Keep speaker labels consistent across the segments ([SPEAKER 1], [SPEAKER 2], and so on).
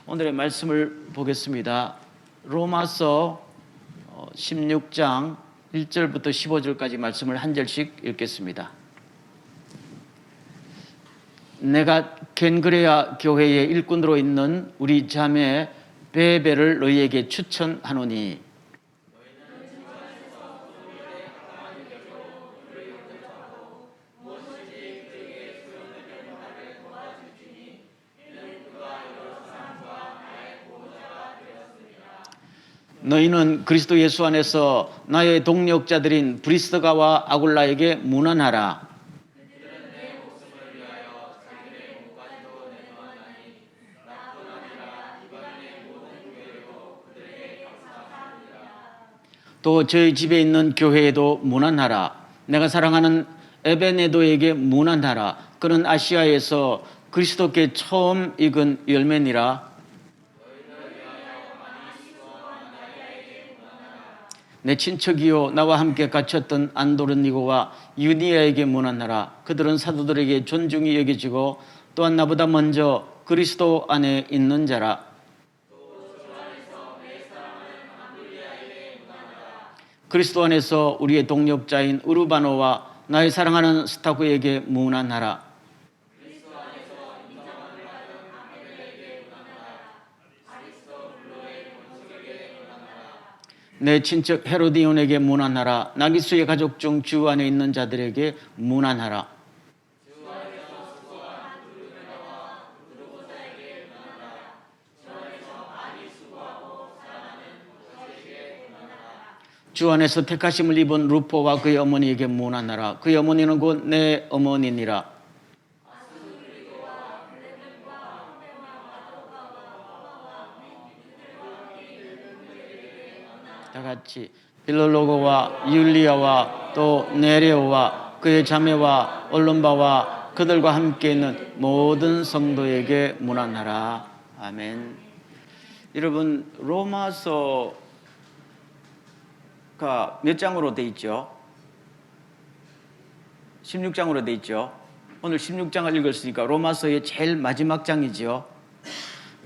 [SPEAKER 1] 오늘의 말씀을 보겠습니다. 로마서 16장 1절부터 15절까지 말씀을 한 절씩 읽겠습니다. 내가 겐그레아 교회의 일꾼으로 있는 우리 자매 베베를 너희에게 추천하노니 너희는 그리스도 예수 안에서 나의 동력자들인 브리스가와 아굴라에게 문안하라. 또 저희 집에 있는 교회에도 문안하라. 내가 사랑하는 에베네도에게 문안하라. 그는 아시아에서 그리스도께 처음 익은 열매니라. 내 친척이요 나와 함께 갇혔던 안도르니고와 유니아에게 문안하라. 그들은 사도들에게 존중이 여겨지고 또한 나보다 먼저 그리스도 안에 있는 자라. 그리스도 안에서 우리의 동력자인 우르바노와 나의 사랑하는 스타구에게 문안하라. 내 친척 헤로디온에게 문안하라. 나기수의 가족 중 주 안에 있는 자들에게 문안하라. 주 안에서 택하심을 입은 루포와 그의 어머니에게 문안하라. 그의 어머니는 곧 내 어머니니라. 다 같이 빌로로고와 율리아와 또 네레오와 그의 자매와 올lum바와 그들과 함께 있는 모든 성도에게 문안하라. 아멘. 여러분, 로마서가 몇 장으로 돼 있죠? 16장으로 돼 있죠. 오늘 16장을 읽었으니까 로마서의 제일 마지막 장이죠.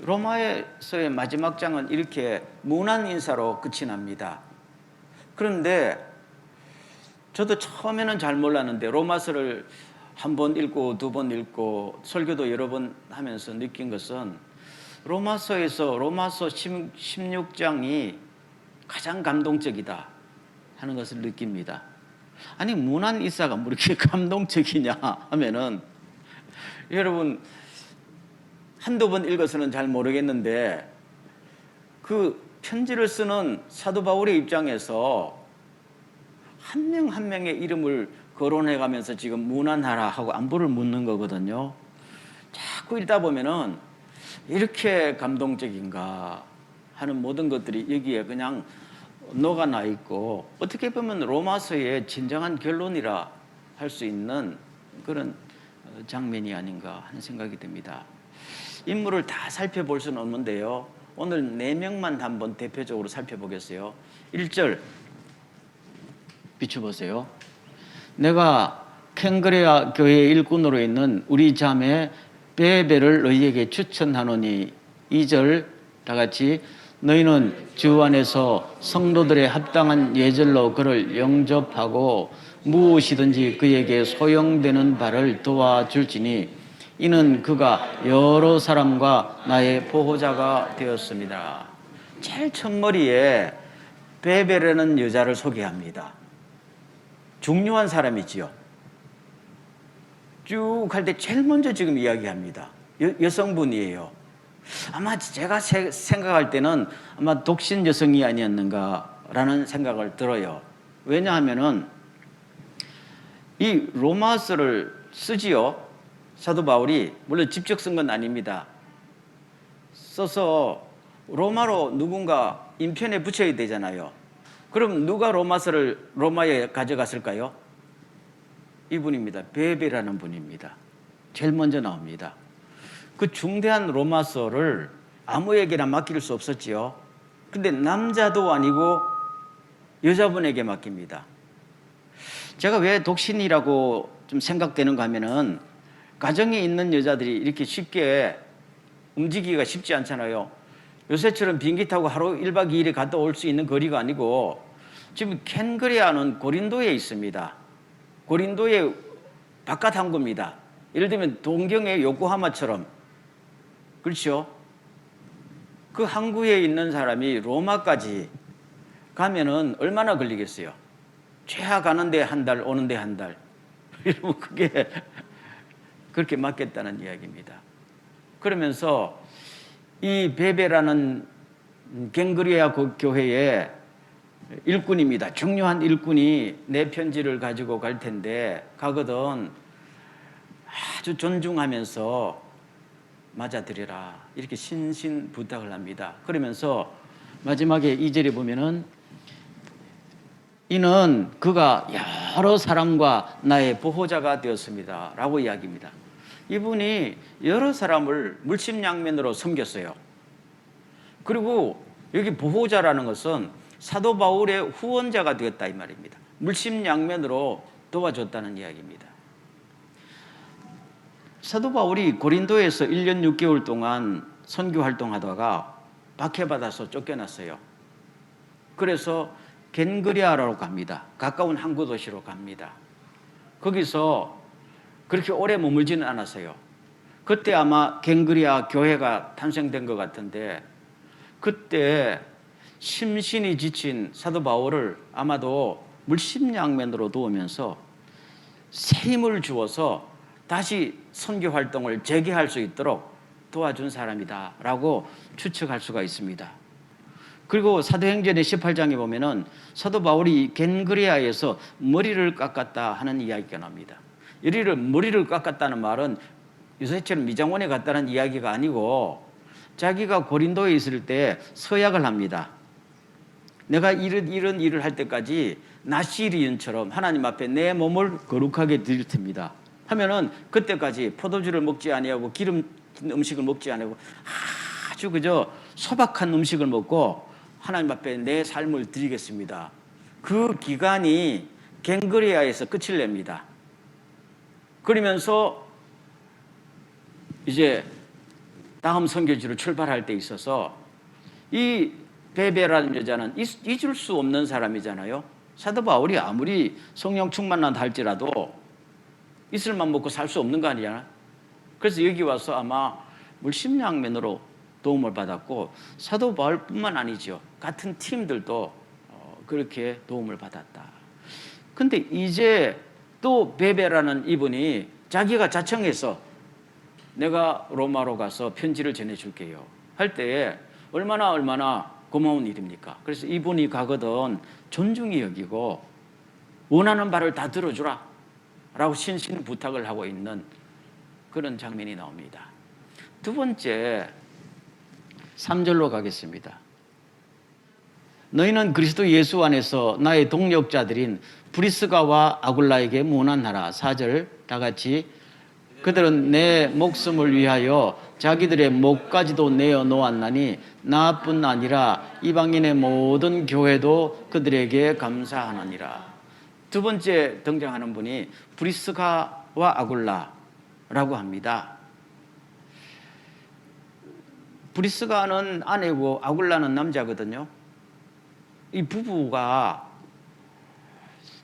[SPEAKER 1] 로마서의 마지막 장은 이렇게 문안 인사로 끝이 납니다. 그런데 저도 처음에는 잘 몰랐는데 로마서를 한 번 읽고 두 번 읽고 설교도 여러 번 하면서 느낀 것은 로마서에서 로마서 16장이 가장 감동적이다 하는 것을 느낍니다. 아니 문안 인사가 뭐 이렇게 감동적이냐 하면은 여러분 한두 번 읽어서는 잘 모르겠는데 그 편지를 쓰는 사도 바울의 입장에서 한 명 한 명의 이름을 거론해가면서 지금 문안하라 하고 안부를 묻는 거거든요. 자꾸 읽다 보면은 이렇게 감동적인가 하는 모든 것들이 여기에 그냥 녹아나 있고 어떻게 보면 로마서의 진정한 결론이라 할 수 있는 그런 장면이 아닌가 하는 생각이 듭니다. 인물을 다 살펴볼 수는 없는데요. 오늘 4명만 한번 대표적으로 살펴보겠어요. 1절 비춰보세요. 내가 켄그레아 교회의 일꾼으로 있는 우리 자매 베베를 너희에게 추천하노니 2절 다 같이 너희는 주 안에서 성도들의 합당한 예절로 그를 영접하고 무엇이든지 그에게 소용되는 바를 도와줄지니 이는 그가 여러 사람과 나의 보호자가 되었습니다. 제일 첫머리에 베베라는 여자를 소개합니다. 중요한 사람이지요. 쭉 할 때 제일 먼저 지금 이야기합니다. 여성분이에요. 아마 제가 생각할 때는 아마 독신 여성이 아니었는가라는 생각을 들어요. 왜냐하면은 이 로마서를 쓰지요. 사도 바울이 물론 직접 쓴 건 아닙니다. 써서 로마로 누군가 인편에 붙여야 되잖아요. 그럼 누가 로마서를 로마에 가져갔을까요? 이분입니다. 베베라는 분입니다. 제일 먼저 나옵니다. 그 중대한 로마서를 아무에게나 맡길 수 없었지요. 근데 남자도 아니고 여자분에게 맡깁니다. 제가 왜 독신이라고 좀 생각되는가 하면은 가정에 있는 여자들이 이렇게 쉽게 움직이기가 쉽지 않잖아요. 요새처럼 비행기 타고 하루 1박 2일에 갔다 올 수 있는 거리가 아니고 지금 켄그리아는 고린도에 있습니다. 고린도의 바깥 항구입니다. 예를 들면 동경의 요코하마처럼, 그렇죠? 그 항구에 있는 사람이 로마까지 가면은 얼마나 걸리겠어요? 최하 가는데 한 달, 오는데 한 달. 이러면 그게 그렇게 맞겠다는 이야기입니다. 그러면서 이 베베라는 갱그리아 교회의 일꾼입니다. 중요한 일꾼이 내 편지를 가지고 갈 텐데 가거든 아주 존중하면서 맞아들여라, 이렇게 신신 부탁을 합니다. 그러면서 마지막에 2절에 보면은 이는 그가 여러 사람과 나의 보호자가 되었습니다 라고 이야기합니다. 이분이 여러 사람을 물심양면으로 섬겼어요. 그리고 여기 보호자라는 것은 사도 바울의 후원자가 되었다 이 말입니다. 물심양면으로 도와줬다는 이야기입니다. 사도 바울이 고린도에서 1년 6개월 동안 선교 활동하다가 박해받아서 쫓겨났어요. 그래서 겐그리아로 갑니다. 가까운 항구 도시로 갑니다. 거기서 그렇게 오래 머물지는 않았어요. 그때 아마 겐그리아 교회가 탄생된 것 같은데 그때 심신이 지친 사도 바울을 아마도 물심양면으로 도우면서 새 힘을 주어서 다시 선교 활동을 재개할 수 있도록 도와준 사람이다 라고 추측할 수가 있습니다. 그리고 사도행전의 18장에 보면은 사도 바울이 겐그리아에서 머리를 깎았다 하는 이야기가 납니다. 머리를 깎았다는 말은 요새처럼 미장원에 갔다는 이야기가 아니고 자기가 고린도에 있을 때 서약을 합니다. 내가 이런 일을 할 때까지 나시리온처럼 하나님 앞에 내 몸을 거룩하게 드릴 텐니다 하면은 그때까지 포도주를 먹지 아니하고 기름 음식을 먹지 아니하고 아주 그저 소박한 음식을 먹고 하나님 앞에 내 삶을 드리겠습니다. 그 기간이 갱그리아에서 끝을 냅니다. 그러면서 이제 다음 선교지로 출발할 때 있어서 이 베베라는 여자는 잊을 수 없는 사람이잖아요. 사도 바울이 아무리 성령 충만한다 할지라도 이슬만 먹고 살 수 없는 거 아니냐. 그래서 여기 와서 아마 물심양면으로 도움을 받았고 사도 바울뿐만 아니죠. 같은 팀들도 그렇게 도움을 받았다. 근데 이제 또 베베라는 이분이 자기가 자청해서 내가 로마로 가서 편지를 전해줄게요 할 때에 얼마나 고마운 일입니까? 그래서 이분이 가거든 존중이 여기고 원하는 바를 다 들어주라 라고 신신 부탁을 하고 있는 그런 장면이 나옵니다. 두 번째 3절로 가겠습니다. 너희는 그리스도 예수 안에서 나의 동력자들인 브리스가와 아굴라에게 문안하라. 4절 다 같이 그들은 내 목숨을 위하여 자기들의 목까지도 내어 놓았나니 나뿐 아니라 이방인의 모든 교회도 그들에게 감사하느니라. 두 번째 등장하는 분이 브리스가와 아굴라라고 합니다. 브리스가는 아내고 아굴라는 남자거든요. 이 부부가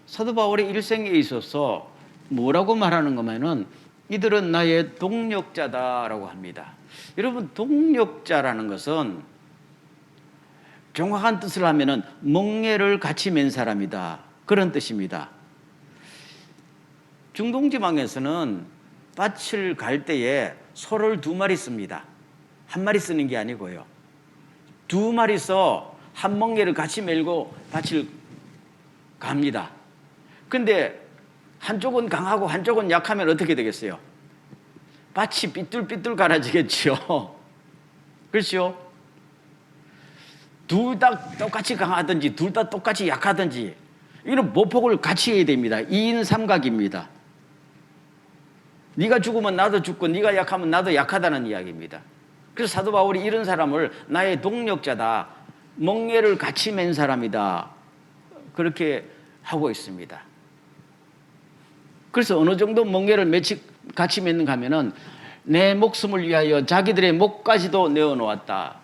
[SPEAKER 1] 사도 바울의 일생에 있어서 뭐라고 말하는 거면은 이들은 나의 동력자다라고 합니다. 여러분, 동력자라는 것은 정확한 뜻을 하면은 멍에를 같이 맨 사람이다, 그런 뜻입니다. 중동 지방에서는 밭을 갈 때에 소를 2마리 씁니다. 1마리 쓰는 게 아니고요. 2마리서 한 멍에를 같이 메고 밭을 갑니다. 근데 한쪽은 강하고 한쪽은 약하면 어떻게 되겠어요? 밭이 삐뚤삐뚤 갈라지겠죠. 그렇죠? 둘 다 똑같이 강하든지 둘 다 똑같이 약하든지 이런 보폭을 같이 해야 됩니다. 2인 삼각입니다. 네가 죽으면 나도 죽고 네가 약하면 나도 약하다는 이야기입니다. 그래서 사도 바울이 이런 사람을 나의 동력자다, 멍에를 같이 맨 사람이다, 그렇게 하고 있습니다. 그래서 어느 정도 멍에를 같이 맺는가 하면은 내 목숨을 위하여 자기들의 목까지도 내어놓았다.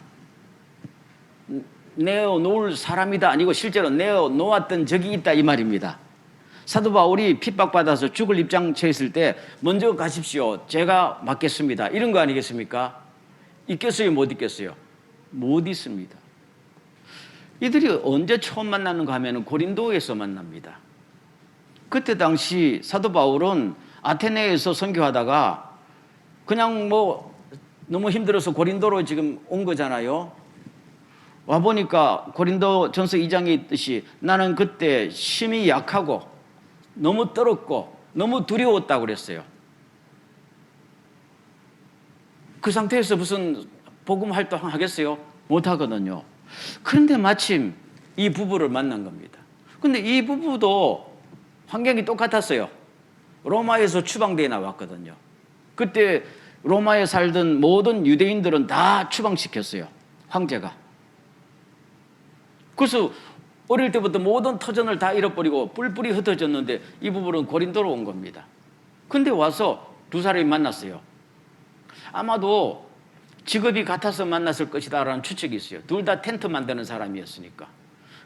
[SPEAKER 1] 내어놓을 사람이다 아니고 실제로 내어놓았던 적이 있다 이 말입니다. 사도 바울이 핍박받아서 죽을 입장 처했을 때 먼저 가십시오. 제가 맡겠습니다. 이런 거 아니겠습니까? 있겠어요? 못 있겠어요? 못 있습니다. 이들이 언제 처음 만나는가 하면 고린도에서 만납니다. 그때 당시 사도 바울은 아테네에서 선교하다가 그냥 뭐 너무 힘들어서 고린도로 지금 온 거잖아요. 와보니까 고린도 전서 2장에 있듯이 나는 그때 심히 약하고 너무 떨었고 너무 두려웠다고 그랬어요. 그 상태에서 무슨 복음 활동 하겠어요? 못 하거든요. 그런데 마침 이 부부를 만난 겁니다. 근데 이 부부도 환경이 똑같았어요. 로마에서 추방되어 나왔거든요. 그때 로마에 살던 모든 유대인들은 다 추방시켰어요. 황제가. 그래서 어릴 때부터 모든 터전을 다 잃어버리고 뿔뿔이 흩어졌는데 이 부부는 고린도로 온 겁니다. 근데 와서 두 사람이 만났어요. 아마도 직업이 같아서 만났을 것이다 라는 추측이 있어요. 둘 다 텐트 만드는 사람이었으니까.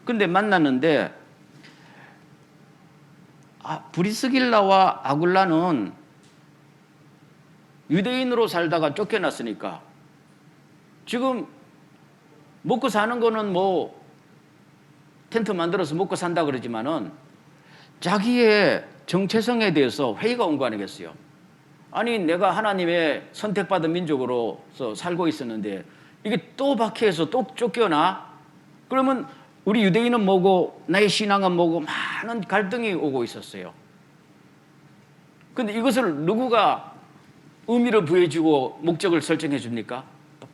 [SPEAKER 1] 근데 만났는데 브리스길라와 아굴라는 유대인으로 살다가 쫓겨났으니까 지금 먹고 사는 거는 뭐 텐트 만들어서 먹고 산다 그러지만은 자기의 정체성에 대해서 회의가 온 거 아니겠어요? 아니 내가 하나님의 선택받은 민족으로서 살고 있었는데 이게 또 박해해서 또 쫓겨나? 그러면 우리 유대인은 뭐고 나의 신앙은 뭐고 많은 갈등이 오고 있었어요. 근데 이것을 누구가 의미를 부여주고 목적을 설정해 줍니까?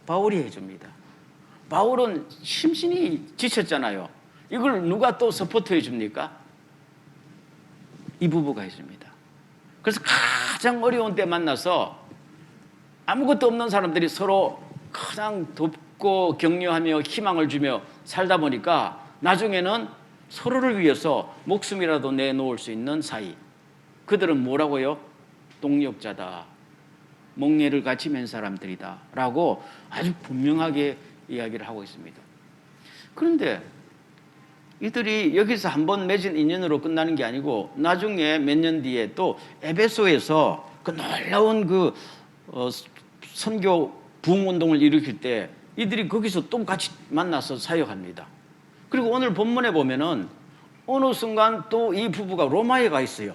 [SPEAKER 1] 바울이 해줍니다. 바울은 심신이 지쳤잖아요. 이걸 누가 또 서포트해 줍니까? 이 부부가 해줍니다. 그래서 가장 어려운 때 만나서 아무것도 없는 사람들이 서로 가장 돕고 격려하며 희망을 주며 살다 보니까 나중에는 서로를 위해서 목숨이라도 내놓을 수 있는 사이. 그들은 뭐라고요? 동력자다. 멍에를 같이 맨 사람들이다 라고 아주 분명하게 이야기를 하고 있습니다. 그런데 이들이 여기서 한번 맺은 인연으로 끝나는 게 아니고 나중에 몇 년 뒤에 또 에베소에서 그 놀라운 선교 부흥운동을 일으킬 때 이들이 거기서 또 같이 만나서 사역합니다. 그리고 오늘 본문에 보면은 어느 순간 또 이 부부가 로마에 가 있어요.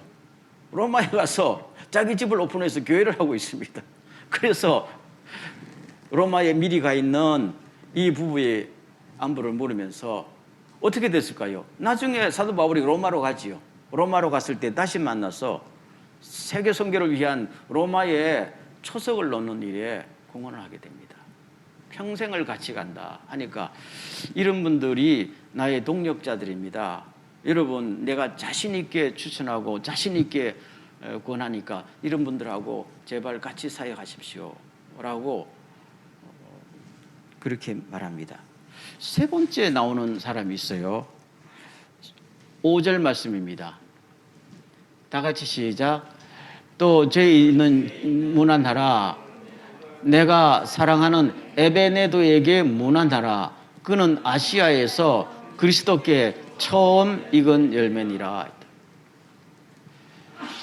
[SPEAKER 1] 로마에 가서 자기 집을 오픈해서 교회를 하고 있습니다. 그래서 로마에 미리 가 있는 이 부부의 안부를 물으면서 어떻게 됐을까요? 나중에 사도 바울이 로마로 가지요. 로마로 갔을 때 다시 만나서 세계 선교를 위한 로마에 초석을 놓는 일에 공헌을 하게 됩니다. 평생을 같이 간다 하니까 이런 분들이 나의 동력자들입니다. 여러분 내가 자신 있게 추천하고 자신 있게 권하니까 이런 분들하고 제발 같이 사역하십시오 라고 그렇게 말합니다. 세 번째 나오는 사람이 있어요. 5절 말씀입니다. 다 같이 시작. 또 저희는 문안하라. 내가 사랑하는 에베네도에게 문안하라. 그는 아시아에서 그리스도께 처음 익은 열매니라.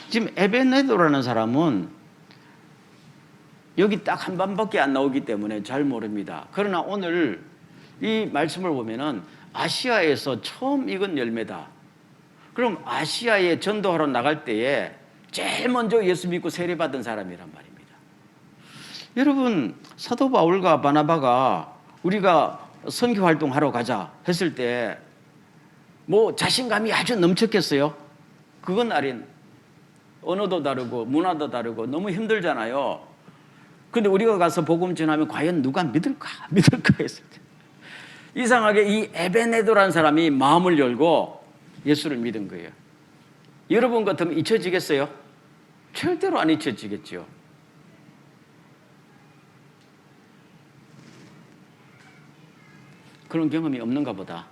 [SPEAKER 1] 지금 에베네도라는 사람은 여기 딱 한 번밖에 안 나오기 때문에 잘 모릅니다. 그러나 오늘 이 말씀을 보면은 아시아에서 처음 익은 열매다. 그럼 아시아에 전도하러 나갈 때에 제일 먼저 예수 믿고 세례받은 사람이란 말입니다. 여러분 사도 바울과 바나바가 우리가 선교 활동하러 가자 했을 때 뭐 자신감이 아주 넘쳤겠어요? 그건 아닌 언어도 다르고 문화도 다르고 너무 힘들잖아요. 근데 우리가 가서 복음 전하면 과연 누가 믿을까 했을 때 이상하게 이 에베네도라는 사람이 마음을 열고 예수를 믿은 거예요. 여러분 같으면 잊혀지겠어요? 절대로 안 잊혀지겠죠. 그런 경험이 없는가 보다.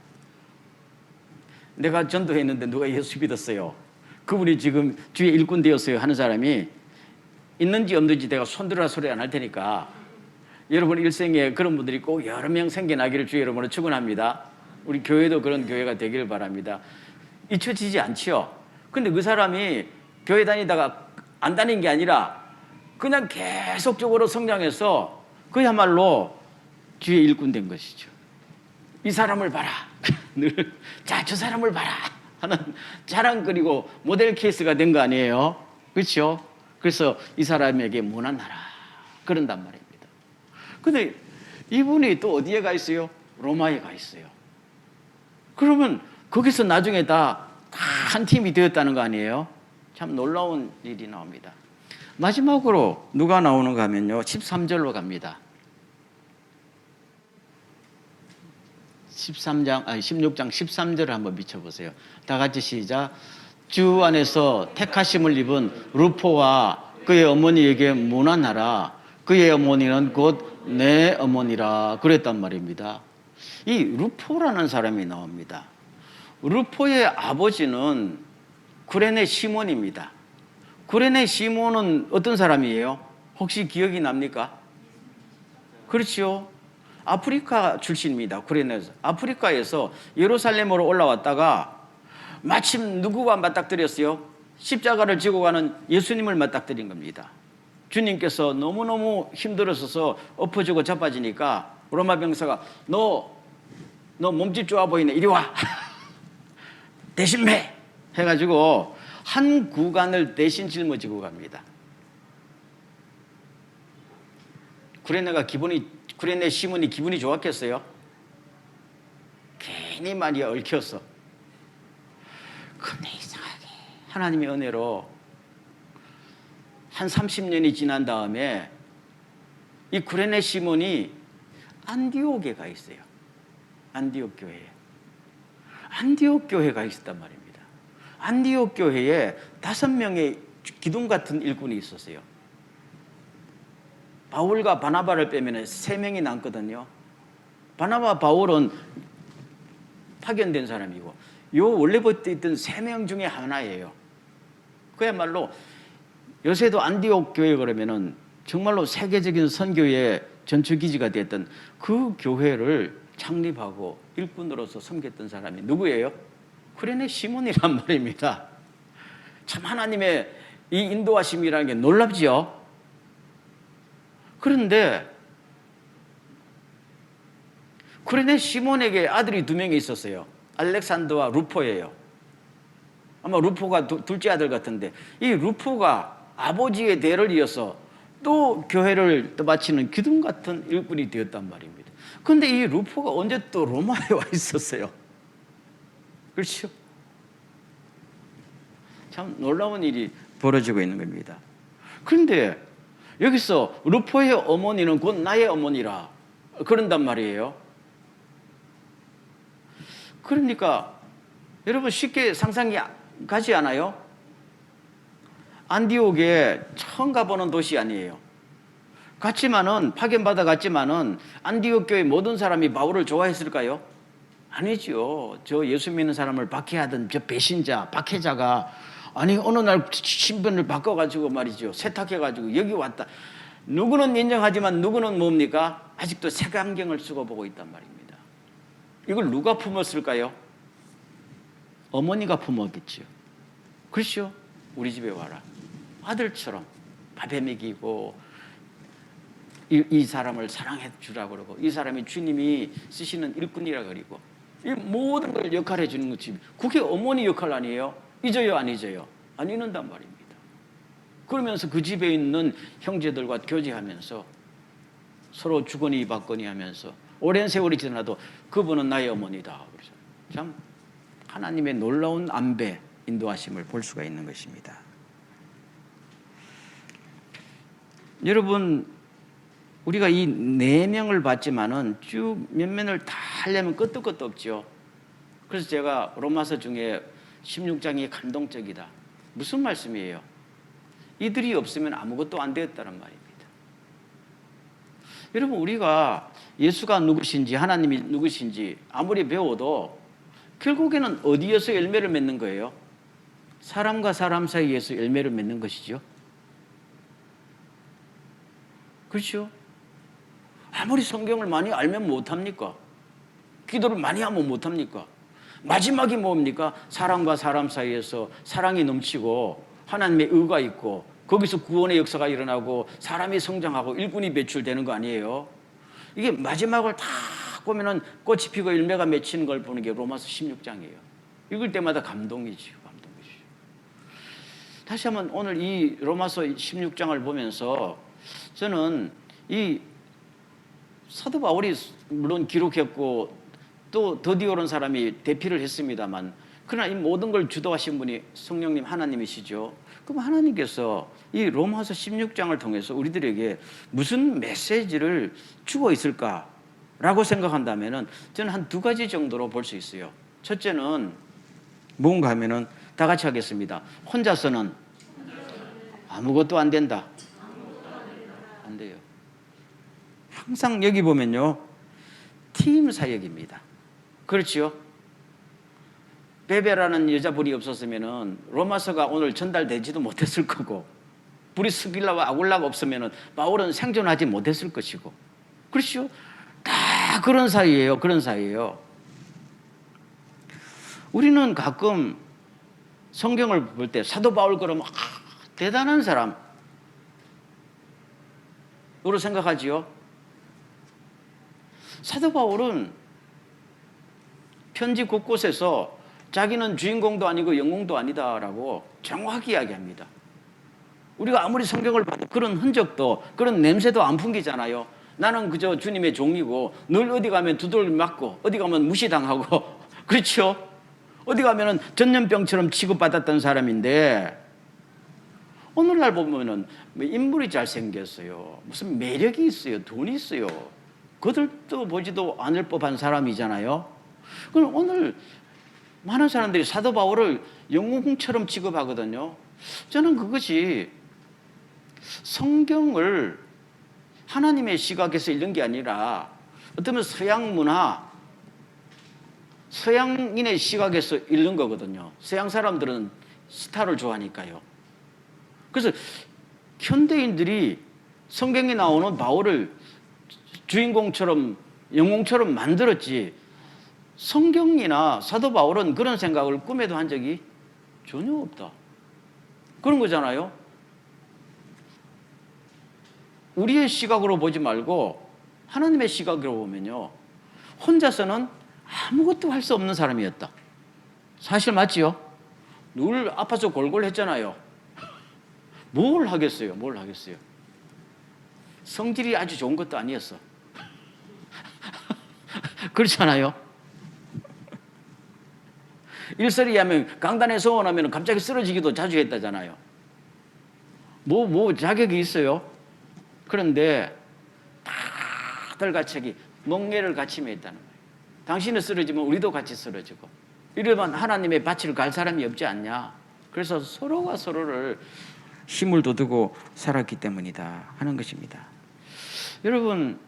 [SPEAKER 1] 내가 전도했는데 누가 예수 믿었어요. 그분이 지금 주의 일꾼 되었어요 하는 사람이 있는지 없는지 내가 손들어라 소리 안 할 테니까 여러분 일생에 그런 분들이 꼭 여러 명 생겨나기를 주의 여러분을 축원합니다. 우리 교회도 그런 교회가 되기를 바랍니다. 잊혀지지 않지요. 근데 그 사람이 교회 다니다가 안 다닌 게 아니라 그냥 계속적으로 성장해서 그야말로 주의 일꾼 된 것이죠. 이 사람을 봐라. 늘 자, 저 사람을 봐라 하는 자랑거리고 모델 케이스가 된 거 아니에요? 그렇죠? 그래서 이 사람에게 무난하라 그런단 말입니다. 근데 이분이 또 어디에 가 있어요? 로마에 가 있어요. 그러면 거기서 나중에 다 한 팀이 되었다는 거 아니에요? 참 놀라운 일이 나옵니다. 마지막으로 누가 나오는가 하면요, 13절로 갑니다. 16장 13절을 한번 비춰보세요. 다 같이 시작. 주 안에서 택하심을 입은 루포와 그의 어머니에게 문안하라. 그의 어머니는 곧 내 어머니라 그랬단 말입니다. 이 루포라는 사람이 나옵니다. 루포의 아버지는 구레네 시몬입니다. 구레네 시몬은 어떤 사람이에요? 혹시 기억이 납니까? 그렇죠. 아프리카 출신입니다. 구레네에서. 아프리카에서 예루살렘으로 올라왔다가 마침 누구와 맞닥뜨렸어요? 십자가를 지고 가는 예수님을 맞닥뜨린 겁니다. 주님께서 너무너무 힘들어서 엎어지고 자빠지니까 로마 병사가 너 몸집 좋아 보이네. 이리 와. 대신 매. 해가지고 한 구간을 대신 짊어지고 갑니다. 구레네 시몬이 기분이 좋았겠어요? 괜히 말이 얽혀서. 근데 이상하게 하나님의 은혜로 한 30년이 지난 다음에 이 구레네 시몬이 안디옥에 가 있어요. 안디옥 교회에. 안디옥 교회가 있었단 말입니다. 안디옥 교회에 5명의 기둥 같은 일꾼이 있었어요. 바울과 바나바를 빼면 3명이 남거든요. 바나바 바울은 파견된 사람이고 요 원래부터 있던 3명 중에 하나예요. 그야말로 요새도 안디옥 교회 그러면은 정말로 세계적인 선교의 전투기지가 됐던 그 교회를 창립하고 일꾼으로서 섬겼던 사람이 누구예요? 구레네 시몬이란 말입니다. 참 하나님의 이 인도하심이라는 게 놀랍지요. 그런데 구레네 시몬에게 아들이 2명이 있었어요. 알렉산더와 루포예요. 아마 루포가 둘째 아들 같은데 이 루포가 아버지의 대를 이어서 또 교회를 떠받치는 기둥 같은 일꾼이 되었단 말입니다. 그런데 이 루포가 언제 또 로마에 와 있었어요? 그렇죠? 참 놀라운 일이 벌어지고 있는 겁니다. 그런데 여기서 루포의 어머니는 곧 나의 어머니라 그런단 말이에요. 그러니까 여러분 쉽게 상상이 가지 않아요? 안디옥에 처음 가보는 도시 아니에요. 파견받아 갔지만은 안디옥 교회 모든 사람이 바울을 좋아했을까요? 아니죠. 저 예수 믿는 사람을 박해하던 저 배신자, 박해자가 아니 어느 날 신분을 바꿔가지고 말이죠. 세탁해가지고 여기 왔다. 누구는 인정하지만 누구는 뭡니까? 아직도 색안경을 쓰고 보고 있단 말입니다. 이걸 누가 품었을까요? 어머니가 품었겠죠. 그렇죠? 우리 집에 와라. 아들처럼 밥에 먹이고 이 사람을 사랑해 주라고 그러고 이 사람이 주님이 쓰시는 일꾼이라 그러고 이 모든 걸 역할해 주는 거지. 그게 어머니 역할 아니에요? 잊어요 안 잊어요? 안 잊는단 말입니다. 그러면서 그 집에 있는 형제들과 교제하면서 서로 주거니 받거니 하면서 오랜 세월이 지나도 그분은 나의 어머니다. 참 하나님의 놀라운 안배 인도하심을 볼 수가 있는 것입니다. 여러분 우리가 이 4명을 봤지만은 쭉 면면을 다 하려면 끝도 없죠. 그래서 제가 로마서 중에 16장이 감동적이다. 무슨 말씀이에요? 이들이 없으면 아무것도 안 되었다는 말입니다. 여러분 우리가 예수가 누구신지 하나님이 누구신지 아무리 배워도 결국에는 어디에서 열매를 맺는 거예요? 사람과 사람 사이에서 열매를 맺는 것이죠. 그렇죠? 아무리 성경을 많이 알면 못합니까? 기도를 많이 하면 못합니까? 마지막이 뭡니까? 사람과 사람 사이에서 사랑이 넘치고 하나님의 의가 있고 거기서 구원의 역사가 일어나고 사람이 성장하고 일꾼이 배출되는 거 아니에요? 이게 마지막을 다 보면은 꽃이 피고 열매가 맺히는 걸 보는 게 로마서 16장이에요. 읽을 때마다 감동이지요. 다시 한번 오늘 이 로마서 16장을 보면서 저는 이 사도 바울이 물론 기록했고 또 더디오른 사람이 대피를 했습니다만 그러나 이 모든 걸 주도하신 분이 성령님 하나님이시죠. 그럼 하나님께서 이 로마서 16장을 통해서 우리들에게 무슨 메시지를 주고 있을까라고 생각한다면 저는 한 두 가지 정도로 볼 수 있어요. 첫째는 뭔가 하면은 다 같이 하겠습니다. 혼자서는 아무것도 안 된다. 안 돼요. 항상 여기 보면요. 팀 사역입니다. 그렇지요? 베베라는 여자분이 없었으면 로마서가 오늘 전달되지도 못했을 거고 브리스길라와 아굴라가 없으면 바울은 생존하지 못했을 것이고 그렇죠? 다 그런 사이예요. 그런 사이예요. 우리는 가끔 성경을 볼 때 사도 바울 그러면 대단한 사람으로 생각하지요. 사도 바울은 편지 곳곳에서 자기는 주인공도 아니고 영웅도 아니다라고 정확히 이야기합니다. 우리가 아무리 성경을 봐도 그런 흔적도 그런 냄새도 안 풍기잖아요. 나는 그저 주님의 종이고 늘 어디 가면 두들 맞고 어디 가면 무시당하고 그렇죠? 어디 가면은 전염병처럼 취급받았던 사람인데 오늘날 보면은 인물이 잘생겼어요. 무슨 매력이 있어요. 돈이 있어요. 거들떠 보지도 않을 법한 사람이잖아요. 그럼 오늘 많은 사람들이 사도 바울을 영웅처럼 취급하거든요. 저는 그것이 성경을 하나님의 시각에서 읽는 게 아니라 어쩌면 서양 문화, 서양인의 시각에서 읽는 거거든요. 서양 사람들은 스타를 좋아하니까요. 그래서 현대인들이 성경에 나오는 바울을 주인공처럼 영웅처럼 만들었지 성경이나 사도 바울은 그런 생각을 꿈에도 한 적이 전혀 없다. 그런 거잖아요. 우리의 시각으로 보지 말고 하나님의 시각으로 보면요. 혼자서는 아무것도 할 수 없는 사람이었다. 사실 맞지요? 늘 아파서 골골 했잖아요. 뭘 하겠어요? 뭘 하겠어요? 성질이 아주 좋은 것도 아니었어. 그렇잖아요? 일설이 하면 강단에 서원하면 갑자기 쓰러지기도 자주 했다잖아요. 뭐 자격이 있어요? 그런데 다들 같이 멍에를 같이 맺다는 거예요. 당신은 쓰러지면 우리도 같이 쓰러지고 이러면 하나님의 밭을 갈 사람이 없지 않냐. 그래서 서로가 서로를 힘을 돋우고 살았기 때문이다 하는 것입니다. 여러분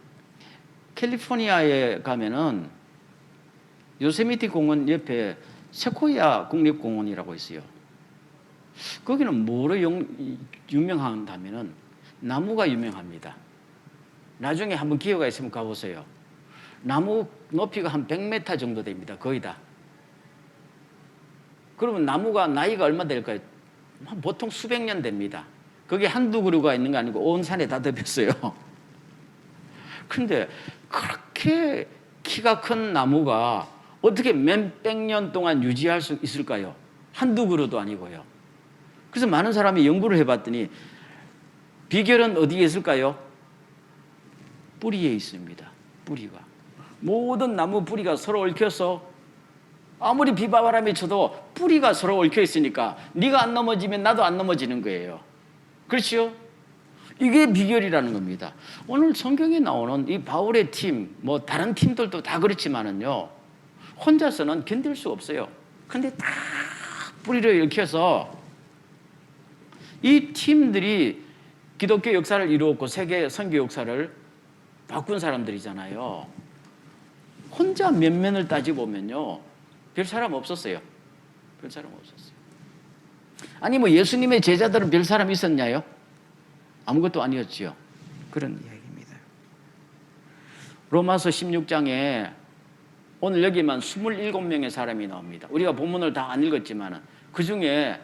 [SPEAKER 1] 캘리포니아에 가면은 요세미티 공원 옆에 세코야 국립공원이라고 있어요. 거기는 뭐로 유명한다면은 나무가 유명합니다. 나중에 한번 기회가 있으면 가보세요. 나무 높이가 한 100m 정도 됩니다. 거의 다. 그러면 나무가 나이가 얼마 될까요? 보통 수백 년 됩니다. 거기 한두 그루가 있는 거 아니고 온 산에 다 덮였어요. 그런데 그렇게 키가 큰 나무가 어떻게 몇백 년 동안 유지할 수 있을까요? 한두 그루도 아니고요. 그래서 많은 사람이 연구를 해봤더니 비결은 어디에 있을까요? 뿌리에 있습니다. 뿌리가. 모든 나무 뿌리가 서로 얽혀서 아무리 비바람이 쳐도 뿌리가 서로 얽혀 있으니까 네가 안 넘어지면 나도 안 넘어지는 거예요. 그렇죠? 이게 비결이라는 겁니다. 오늘 성경에 나오는 이 바울의 팀, 뭐 다른 팀들도 다 그렇지만은요, 혼자서는 견딜 수 없어요. 근데 다 뿌리를 얽혀서 이 팀들이 기독교 역사를 이루었고 세계 선교 역사를 바꾼 사람들이잖아요. 혼자 면면을 따지보면요, 별 사람 없었어요. 별 사람 없었어요. 아니 뭐 예수님의 제자들은 별 사람 있었냐요? 아무것도 아니었지요. 그런 이야기입니다. 로마서 16장에 오늘 여기만 27명의 사람이 나옵니다. 우리가 본문을 다 안 읽었지만 그 중에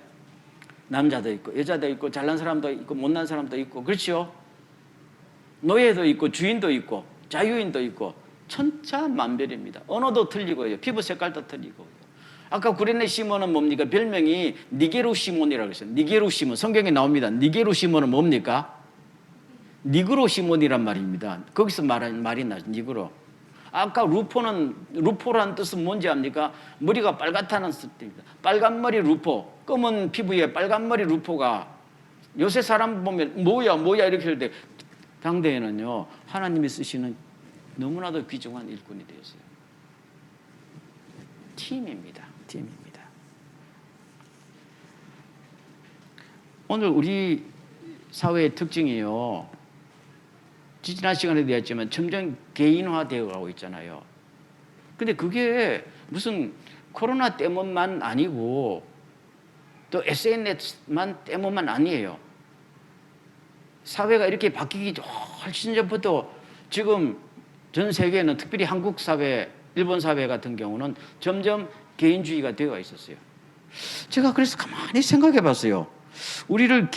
[SPEAKER 1] 남자도 있고 여자도 있고 잘난 사람도 있고 못난 사람도 있고 그렇죠? 노예도 있고 주인도 있고 자유인도 있고 천차만별입니다. 언어도 틀리고요. 피부 색깔도 틀리고요. 아까 구레네 시몬은 뭡니까? 별명이 니게로 시몬이라고 했어요. 니게로 시몬. 성경에 나옵니다. 니게로 시몬은 뭡니까? 니그로 시몬이란 말입니다. 거기서 말이 나죠. 니그로. 아까 루포라는 뜻은 뭔지 압니까? 머리가 빨갛다는 뜻입니다. 빨간 머리 루포. 검은 피부에 빨간 머리 루포가 요새 사람 보면 뭐야 이렇게 할 때 당대에는요 하나님이 쓰시는 너무나도 귀중한 일꾼이 되었어요. 팀입니다. 오늘 우리 사회의 특징이요. 지난 시간에 되었지만 점점 개인화되어 가고 있잖아요. 근데 그게 무슨 코로나 때문만 아니고 또 SNS만 때문만 아니에요. 사회가 이렇게 바뀌기 훨씬 전부터 지금 전 세계는 특별히 한국 사회, 일본 사회 같은 경우는 점점 개인주의가 되어 있었어요. 제가 그래서 가만히 생각해 봤어요. 우리를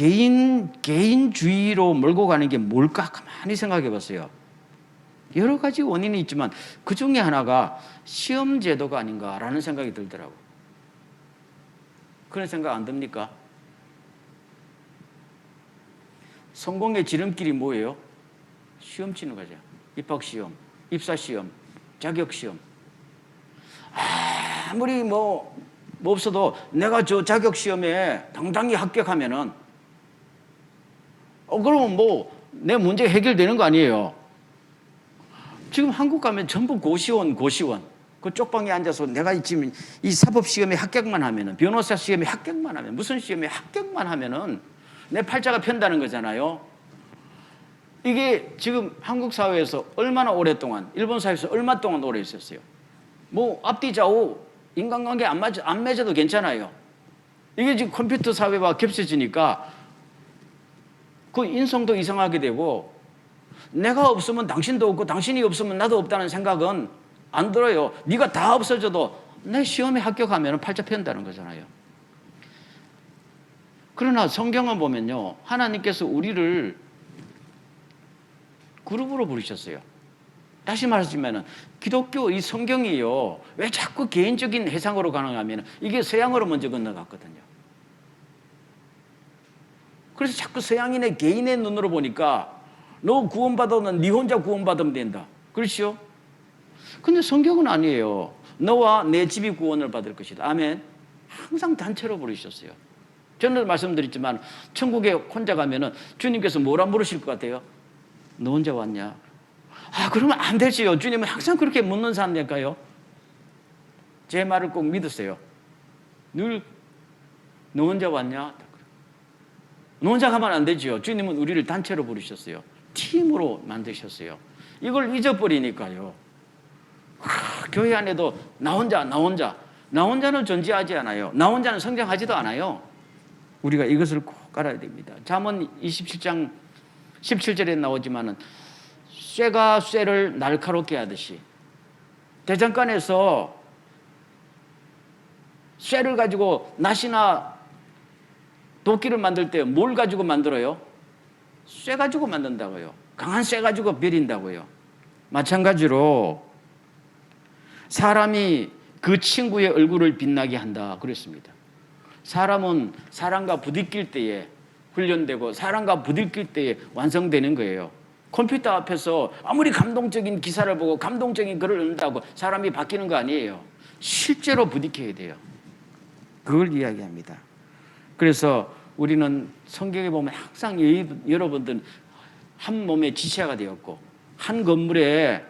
[SPEAKER 1] 개인주의로 몰고 가는 게 뭘까 가만히 생각해 봤어요. 여러 가지 원인이 있지만 그 중에 하나가 시험 제도가 아닌가라는 생각이 들더라고요. 그런 생각 안 듭니까? 성공의 지름길이 뭐예요? 시험 치는 거죠. 입학시험, 입사시험, 자격시험. 아무리 뭐 없어도 내가 저 자격시험에 당당히 합격하면은 그러면 뭐 내 문제 해결되는 거 아니에요. 지금 한국 가면 전부 고시원. 그 쪽방에 앉아서 내가 지금 이 사법시험에 합격만 하면은, 변호사 시험에 합격만 하면, 무슨 시험에 합격만 하면은 내 팔자가 편다는 거잖아요. 이게 지금 한국 사회에서 얼마나 오랫동안, 일본 사회에서 얼마 동안 오래 있었어요. 뭐 앞뒤 좌우 인간관계 안 맺어도 괜찮아요. 이게 지금 컴퓨터 사회와 겹쳐지니까 그 인성도 이상하게 되고 내가 없으면 당신도 없고 당신이 없으면 나도 없다는 생각은 안 들어요. 네가 다 없어져도 내 시험에 합격하면 팔자 편다는 거잖아요. 그러나 성경을 보면요, 하나님께서 우리를 그룹으로 부르셨어요. 다시 말하자면 기독교 이 성경이요, 왜 자꾸 개인적인 해상으로 가능하면 이게 서양으로 먼저 건너갔거든요. 그래서 자꾸 서양인의 개인의 눈으로 보니까 너 구원받으면 네 혼자 구원받으면 된다. 그렇죠? 근데 성경은 아니에요. 너와 내 집이 구원을 받을 것이다. 아멘. 항상 단체로 부르셨어요. 저는 말씀드렸지만 천국에 혼자 가면은 주님께서 뭐라 물으실 것 같아요? 너 혼자 왔냐? 그러면 안 되지요. 주님은 항상 그렇게 묻는 사람일까요? 제 말을 꼭 믿으세요. 늘 너 혼자 왔냐? 너 혼자 가면 안 되지요. 주님은 우리를 단체로 부르셨어요. 팀으로 만드셨어요. 이걸 잊어버리니까요. 교회 안에도 나 혼자는 존재하지 않아요. 나 혼자는 성장하지도 않아요. 우리가 이것을 꼭 알아야 됩니다. 잠언 27장 17절에 나오지만은 쇠가 쇠를 날카롭게 하듯이, 대장간에서 쇠를 가지고 낫이나 도끼를 만들 때 뭘 가지고 만들어요? 쇠 가지고 만든다고요. 강한 쇠 가지고 베린다고요. 마찬가지로 사람이 그 친구의 얼굴을 빛나게 한다 그랬습니다. 사람은 사람과 부딪힐 때에 훈련되고 사람과 부딪힐 때에 완성되는 거예요. 컴퓨터 앞에서 아무리 감동적인 기사를 보고 감동적인 글을 읽는다고 사람이 바뀌는 거 아니에요. 실제로 부딪혀야 돼요. 그걸 이야기합니다. 그래서 우리는 성경에 보면 항상 여러분들 한 몸의 지체가 되었고 한 건물에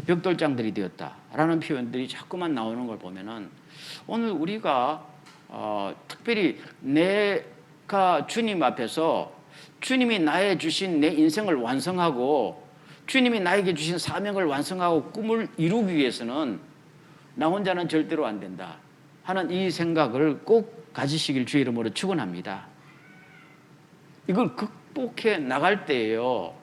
[SPEAKER 1] 벽돌장들이 되었다라는 표현들이 자꾸만 나오는 걸 보면은 오늘 우리가 특별히 내가 주님 앞에서 주님이 나에 주신 내 인생을 완성하고 주님이 나에게 주신 사명을 완성하고 꿈을 이루기 위해서는 나 혼자는 절대로 안 된다 하는 이 생각을 꼭 가지시길 주의 이름으로 축원합니다. 이걸 극복해 나갈 때예요.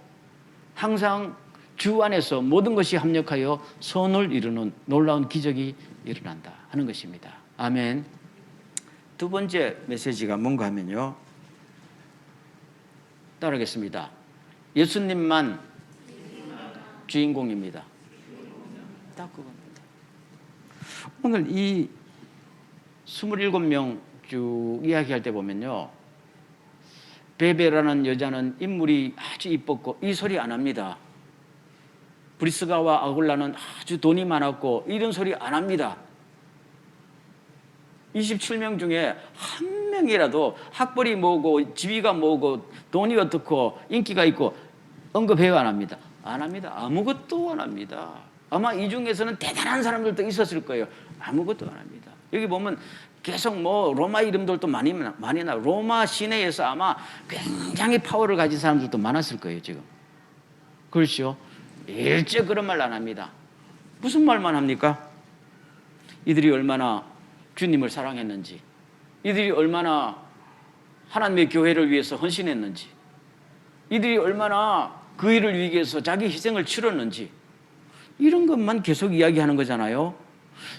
[SPEAKER 1] 항상 주 안에서 모든 것이 합력하여 선을 이루는 놀라운 기적이 일어난다 하는 것입니다. 아멘. 두 번째 메시지가 뭔가 하면요, 따르겠습니다. 예수님만 주인공입니다. 딱 그겁니다. 오늘 이 27명 쭉 이야기할 때 보면요, 베베라는 여자는 인물이 아주 이뻤고 이 소리 안 합니다. 브리스가와 아굴라는 아주 돈이 많았고 이런 소리 안 합니다. 27명 중에 한 명이라도 학벌이 뭐고 지위가 뭐고 돈이 어떻고 인기가 있고 언급해야 안 합니다. 안 합니다. 아무것도 안 합니다. 아마 이 중에서는 대단한 사람들도 있었을 거예요. 아무것도 안 합니다. 여기 보면 계속 뭐 로마 이름들도 많이 나. 로마 시내에서 아마 굉장히 파워를 가진 사람들도 많았을 거예요, 지금. 그렇죠? 일제 그런 말 안 합니다. 무슨 말만 합니까? 이들이 얼마나 주님을 사랑했는지, 이들이 얼마나 하나님의 교회를 위해서 헌신했는지, 이들이 얼마나 그 일을 위해서 자기 희생을 치렀는지, 이런 것만 계속 이야기하는 거잖아요.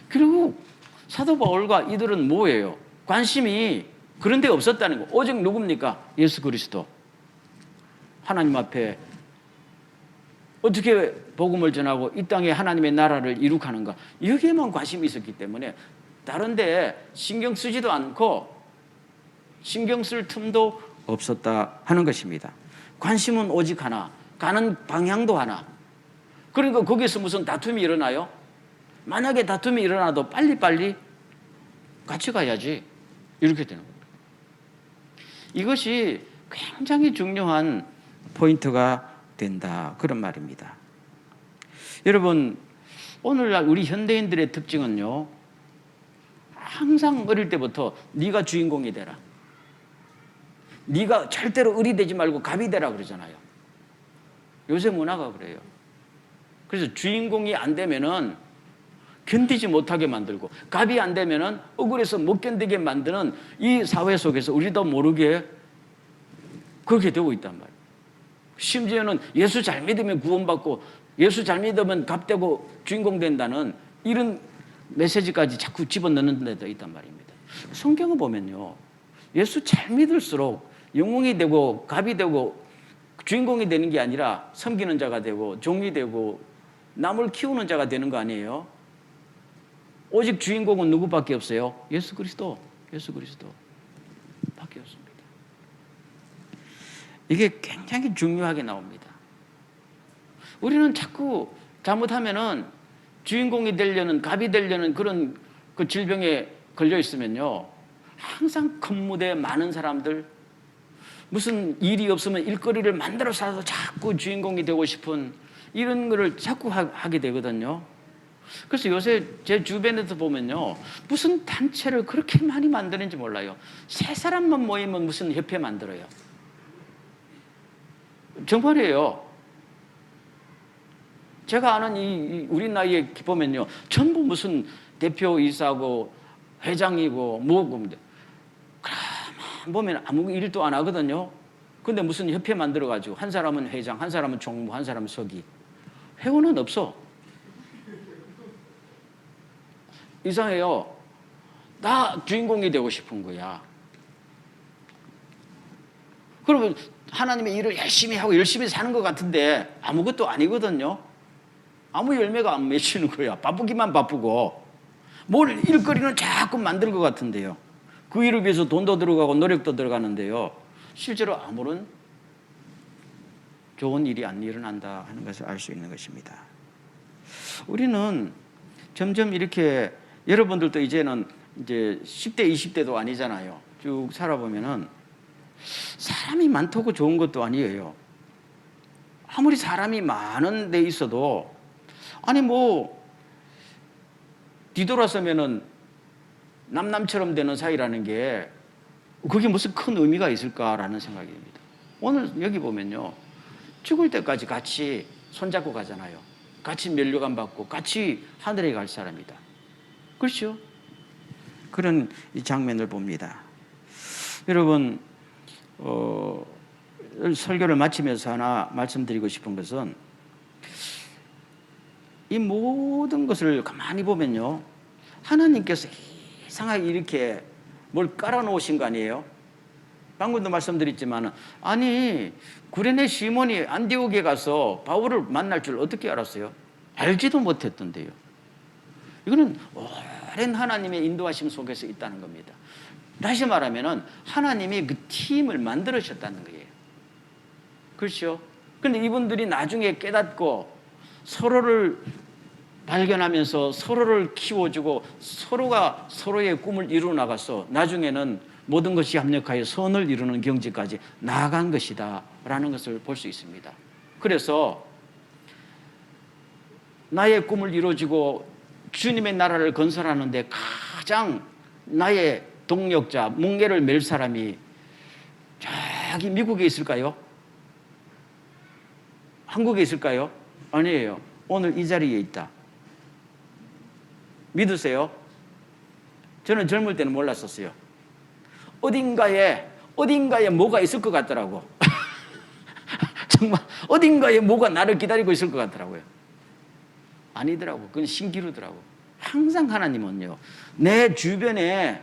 [SPEAKER 1] 그리고 사도 바울과 이들은 뭐예요? 관심이 그런 데 없었다는 거. 오직 누굽니까? 예수 그리스도. 하나님 앞에 어떻게 복음을 전하고 이 땅에 하나님의 나라를 이룩하는가, 여기에만 관심이 있었기 때문에 다른 데 신경 쓰지도 않고 신경 쓸 틈도 없었다 하는 것입니다. 관심은 오직 하나, 가는 방향도 하나. 그러니까 거기서 무슨 다툼이 일어나요? 만약에 다툼이 일어나도 빨리빨리 같이 가야지, 이렇게 되는 겁니다. 이것이 굉장히 중요한 포인트가 된다, 그런 말입니다. 여러분, 오늘날 우리 현대인들의 특징은요, 항상 어릴 때부터 네가 주인공이 되라, 네가 절대로 을이 되지 말고 갑이 되라 그러잖아요. 요새 문화가 그래요. 그래서 주인공이 안 되면은 견디지 못하게 만들고, 갑이 안 되면은 억울해서 못 견디게 만드는 이 사회 속에서 우리도 모르게 그렇게 되고 있단 말이에요. 심지어는 예수 잘 믿으면 구원받고 예수 잘 믿으면 갑 되고 주인공 된다는 이런 메시지까지 자꾸 집어넣는 데도 있단 말입니다. 성경을 보면요, 예수 잘 믿을수록 영웅이 되고 갑이 되고 주인공이 되는 게 아니라 섬기는 자가 되고 종이 되고 남을 키우는 자가 되는 거 아니에요? 오직 주인공은 누구밖에 없어요? 예수 그리스도. 예수 그리스도 밖에 없습니다. 이게 굉장히 중요하게 나옵니다. 우리는 자꾸 잘못하면은 주인공이 되려는, 갑이 되려는 그런 그 질병에 걸려 있으면요, 항상 큰 무대에 많은 사람들, 무슨 일이 없으면 일거리를 만들어서라도 자꾸 주인공이 되고 싶은 이런 거를 자꾸 하게 되거든요. 그래서 요새 제 주변에서 보면요, 무슨 단체를 그렇게 많이 만드는지 몰라요. 세 사람만 모이면 무슨 협회 만들어요. 정말이에요. 제가 아는 우리 나이에 보면요, 전부 무슨 대표이사고 회장이고 뭐고, 가만 보면 아무 일도 안 하거든요. 근데 무슨 협회 만들어가지고 한 사람은 회장, 한 사람은 총무, 한 사람은 서기. 회원은 없어. 이상해요. 나 주인공이 되고 싶은 거야. 그러면 하나님의 일을 열심히 하고 열심히 사는 것 같은데 아무것도 아니거든요. 아무 열매가 안 맺히는 거야. 바쁘기만 바쁘고 뭘 일거리는 자꾸 만들 것 같은데요. 그 일을 위해서 돈도 들어가고 노력도 들어가는데요, 실제로 아무런 좋은 일이 안 일어난다 하는 것을 알 수 있는 것입니다. 우리는 점점 이렇게, 여러분들도 이제는 이제 10대, 20대도 아니잖아요. 쭉 살아보면은 사람이 많다고 좋은 것도 아니에요. 아무리 사람이 많은 데 있어도, 아니 뭐 뒤돌아서면은 남남처럼 되는 사이라는 게 그게 무슨 큰 의미가 있을까라는 생각이 듭니다. 오늘 여기 보면요, 죽을 때까지 같이 손잡고 가잖아요. 같이 면류관 받고 같이 하늘에 갈 사람이다. 그렇죠? 그런 이 장면을 봅니다. 여러분, 설교를 마치면서 하나 말씀드리고 싶은 것은 이 모든 것을 가만히 보면요, 하나님께서 이상하게 이렇게 뭘 깔아놓으신 거 아니에요? 방금도 말씀드렸지만, 아니 구레네 시몬이 안디옥에 가서 바울을 만날 줄 어떻게 알았어요? 알지도 못했던데요. 이거는 오랜 하나님의 인도하심 속에서 있다는 겁니다. 다시 말하면 하나님이 그 팀을 만들으셨다는 거예요. 그렇죠? 그런데 이분들이 나중에 깨닫고 서로를 발견하면서 서로를 키워주고 서로가 서로의 꿈을 이루어 나가서 나중에는 모든 것이 합력하여 선을 이루는 경지까지 나아간 것이다 라는 것을 볼 수 있습니다. 그래서 나의 꿈을 이루어지고 주님의 나라를 건설하는 데 가장 나의 동력자, 뭉게를 맬 사람이 저기 미국에 있을까요? 한국에 있을까요? 아니에요. 오늘 이 자리에 있다. 믿으세요? 저는 젊을 때는 몰랐었어요. 어딘가에 뭐가 있을 것 같더라고. 정말 어딘가에 뭐가 나를 기다리고 있을 것 같더라고요. 아니더라고. 그건 신기루더라고. 항상 하나님은요, 내 주변에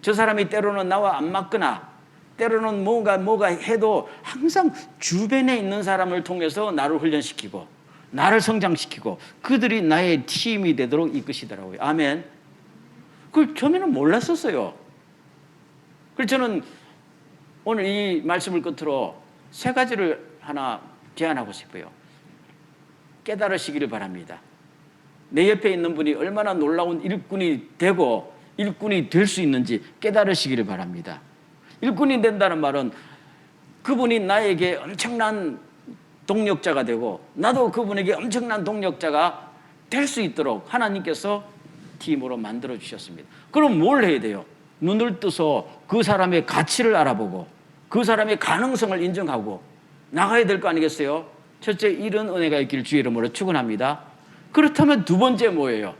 [SPEAKER 1] 저 사람이 때로는 나와 안 맞거나 때로는 뭐가 해도 항상 주변에 있는 사람을 통해서 나를 훈련시키고 나를 성장시키고 그들이 나의 팀이 되도록 이끄시더라고요. 아멘. 그걸 처음에는 몰랐었어요. 그래서 저는 오늘 이 말씀을 끝으로 세 가지를 하나 제안하고 싶어요. 깨달으시기를 바랍니다. 내 옆에 있는 분이 얼마나 놀라운 일꾼이 되고 일꾼이 될 수 있는지 깨달으시기를 바랍니다. 일꾼이 된다는 말은 그분이 나에게 엄청난 동력자가 되고 나도 그분에게 엄청난 동력자가 될 수 있도록 하나님께서 팀으로 만들어 주셨습니다. 그럼 뭘 해야 돼요? 눈을 뜨서 그 사람의 가치를 알아보고 그 사람의 가능성을 인정하고 나가야 될 거 아니겠어요? 첫째, 이런 은혜가 있기를 주의 이름으로 축원합니다. 그렇다면 두 번째 뭐예요?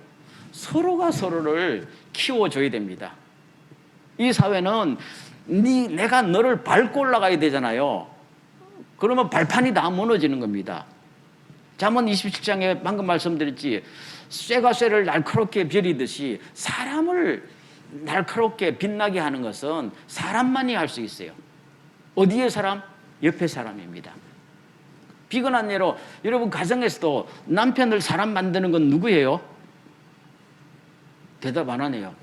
[SPEAKER 1] 서로가 서로를 키워줘야 됩니다. 이 사회는 내가 너를 밟고 올라가야 되잖아요. 그러면 발판이 다 무너지는 겁니다. 잠언 27장에 방금 말씀드렸지, 쇠가 쇠를 날카롭게 벼리듯이 사람을 날카롭게 빛나게 하는 것은 사람만이 할 수 있어요. 어디의 사람? 옆에 사람입니다. 비근한 예로 여러분 가정에서도 남편을 사람 만드는 건 누구예요? 대답 안 하네요.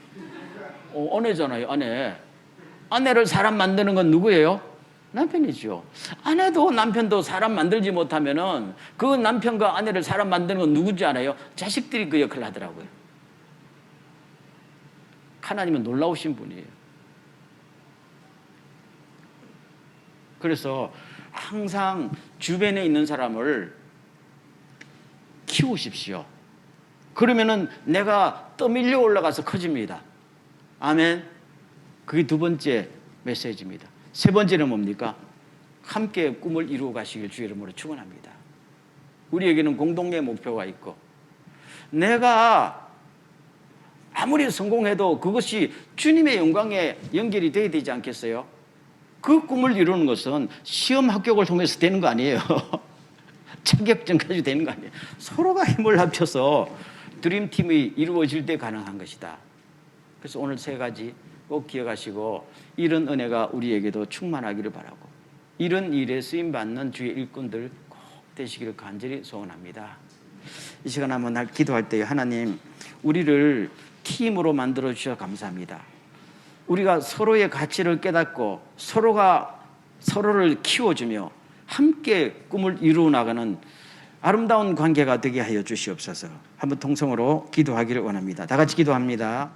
[SPEAKER 1] 아내잖아요. 아내를 사람 만드는 건 누구예요? 남편이죠. 아내도 남편도 사람 만들지 못하면은 그 남편과 아내를 사람 만드는 건 누구지 알아요? 자식들이 그 역할을 하더라고요. 하나님은 놀라우신 분이에요. 그래서 항상 주변에 있는 사람을 키우십시오. 그러면은 내가 떠밀려 올라가서 커집니다. 아멘. 그게 두 번째 메시지입니다. 세 번째는 뭡니까? 함께 꿈을 이루어 가시길 주의 이름으로 축원합니다. 우리에게는 공동의 목표가 있고 내가 아무리 성공해도 그것이 주님의 영광에 연결이 돼야 되지 않겠어요? 그 꿈을 이루는 것은 시험 합격을 통해서 되는 거 아니에요. 자격증까지 되는 거 아니에요. 서로가 힘을 합쳐서 드림팀이 이루어질 때 가능한 것이다. 그래서 오늘 세 가지 꼭 기억하시고 이런 은혜가 우리에게도 충만하기를 바라고 이런 일에 쓰임받는 주의 일꾼들 꼭 되시기를 간절히 소원합니다. 이 시간 한번 기도할 때 하나님, 우리를 팀으로 만들어 주셔서 감사합니다. 우리가 서로의 가치를 깨닫고 서로가 서로를 키워주며 함께 꿈을 이루어 나가는 아름다운 관계가 되게 하여 주시옵소서. 한번 통성으로 기도하기를 원합니다. 다 같이 기도합니다.